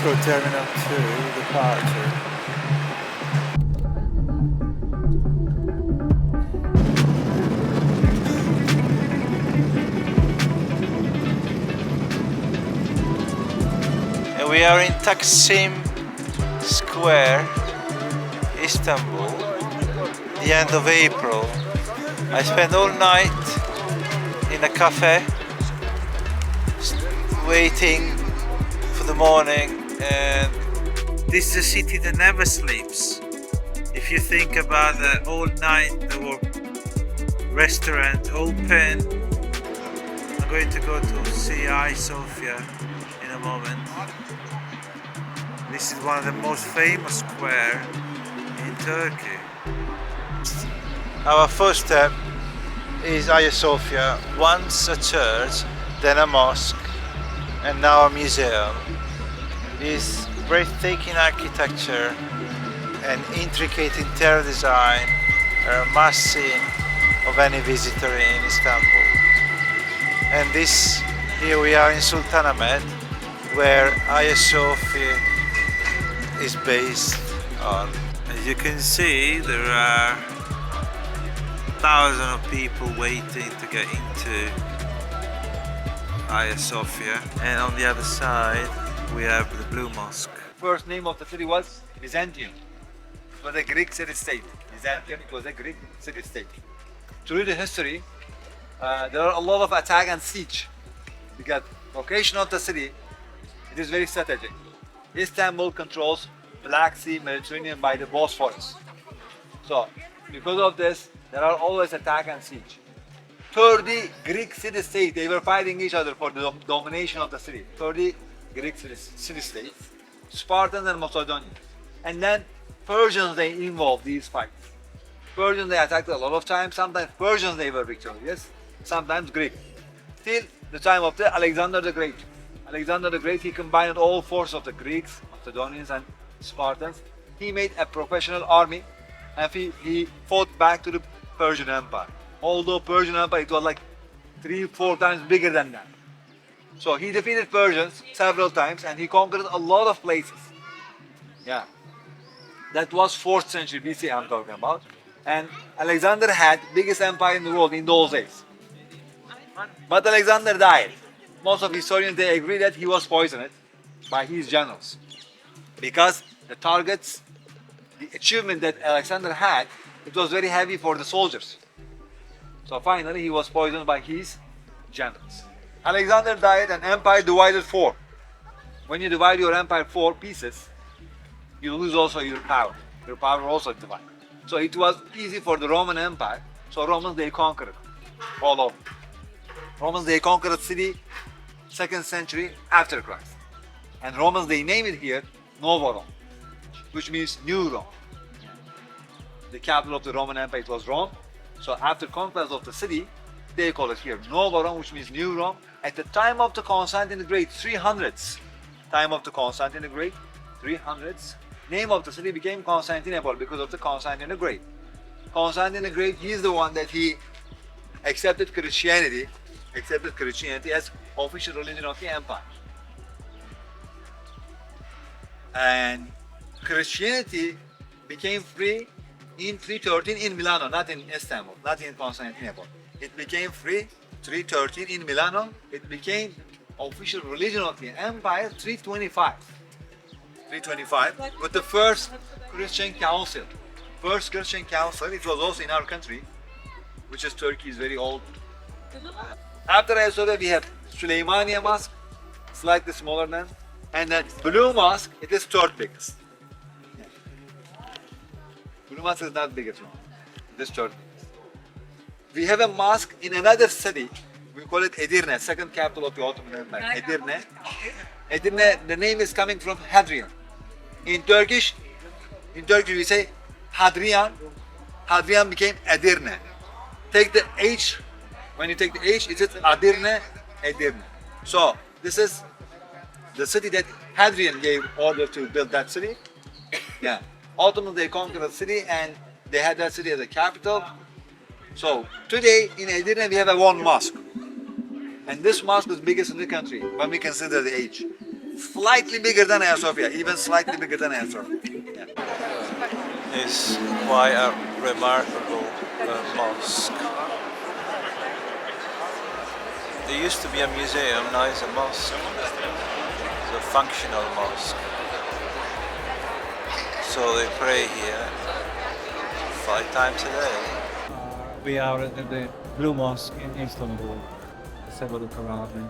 Metro Terminal 2 departure. And we are in Taksim Square, Istanbul, the end of April. I spent all night in a cafe waiting for the morning, and this is a city that never sleeps. If you think about the all night there were restaurants open. I'm going to go to see Sophia in a moment. This is one of the most famous squares in Turkey. Our first step is Hagia Sophia, once a church, then a mosque, and now a museum. This breathtaking architecture and intricate interior design are a must-see of any visitor in Istanbul. And here we are in Sultanahmet, where Hagia Sophia is based on. As you can see, there are thousands of people waiting to get into Hagia Sophia, and on the other side we have the Blue Mosque. First name of the city was Byzantine. It was a Greek city-state. Byzantium, it was a Greek city-state. To read the history, there are a lot of attack and siege, because location of the city, it is very strategic. Istanbul controls Black Sea, Mediterranean by the Bosphorus. So, because of this, there are always attack and siege. 30 Greek city-states, they were fighting each other for the domination of the city. 30 Greek city-states, Spartans and Macedonians. And then Persians, they involved these fights. Persians, they attacked a lot of times. Sometimes Persians, they were victorious. Sometimes Greek. Till the time of Alexander the Great. Alexander the Great, he combined all forces of the Greeks, Macedonians and Spartans. He made a professional army, and he fought back to the Persian Empire. Although Persian Empire, it was like 3-4 times bigger than that. So he defeated Persians several times, and he conquered a lot of places. Yeah. That was 4th century BC I'm talking about. And Alexander had biggest empire in the world in those days. But Alexander died. Most of historians, they agree that he was poisoned by his generals. Because the targets, the achievement that Alexander had, it was very heavy for the soldiers. So finally he was poisoned by his generals. Alexander died and empire divided 4. When you divide your empire 4 pieces, you lose also your power. Your power also divided. So it was easy for the Roman Empire. So Romans, they conquered all over. Romans, they conquered the city 2nd century after Christ. And Romans, they named it here Novo Rome, which means New Rome. The capital of the Roman Empire, it was Rome. So after conquest of the city, they call it here Novo Rome, which means New Rome. At the time of the Constantine the Great, 300s, time of the Constantine the Great, 300s, name of the city became Constantinople because of the Constantine the Great. Constantine the Great, he is the one that he accepted Christianity as official religion of the empire. And Christianity became free in 313 in Milano, not in Istanbul, not in Constantinople. It became free 313 in Milano. It became official religion of the empire 325. 325 with the first Christian council. First Christian council, it was also in our country, which is Turkey, is very old. After Hagia Sophia, we have Süleymaniye Mosque, slightly smaller than, and then Blue Mosque, it is 3rd biggest. Blue Mosque is not biggest one, it is 3rd biggest. We have a mosque in another city, we call it Edirne, 2nd capital of the Ottoman Empire. Edirne, the name is coming from Hadrian. In Turkish we say Hadrian. Hadrian became Edirne. Take the H, when you take the H, it is Edirne. So this is the city that Hadrian gave order to build that city. Yeah. Ottomans, they conquered the city and they had that city as a capital. So today in Edirne we have one mosque. And this mosque is biggest in the country when we consider the age. slightly bigger than Hagia Sophia, even slightly bigger than Hagia Sophia. Is quite a remarkable mosque. There used to be a museum, now it's a mosque. It's a functional mosque. So they pray here 5 times a day. We are at the Blue Mosque in Istanbul. Let's have a look around.